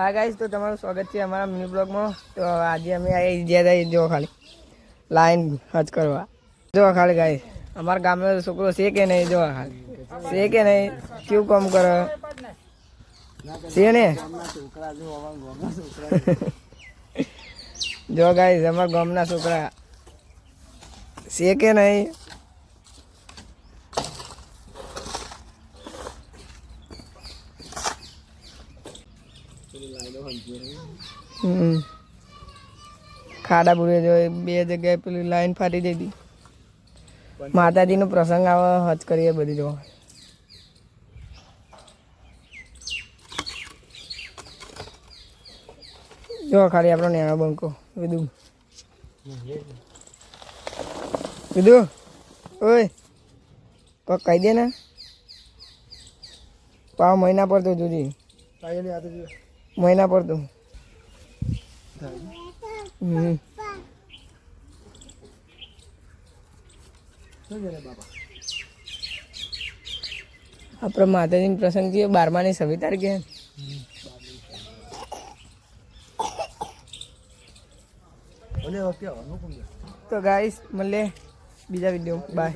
હા ગાઈસ, તો તમારું સ્વાગત છે અમારા મિની બ્લોગમાં. તો આજે અમે આવી ગયા હતા જો ખાલી લાઈન હજ કરવા. જો ખાલી ગાઈસ, અમારા ગામનો છોકરો છે કે નહીં, જો ખાલી છે કે નહીં, કેવું કામ કરે છે ને. જો ગાઈસ, અમારા ગામના છોકરા છે કે નહીં. ખાડા પૂરે જો બે જગ્યાએ પેલી લાઈન ફાટી જતી. માતાજીનો પ્રસંગ આવે, હજ કરીએ બધી. જો ખાલી આપણો નેનો બંકો વિદું ઓય કોક કહી દે ને. પાવ મહિના પર તો જોજી મહિના પર તો આપણે માતાજીનો પ્રસંગ છે 12માની 26 તારીખે. તો ગાઈસ મળીએ બીજા વિડીયો. બાય.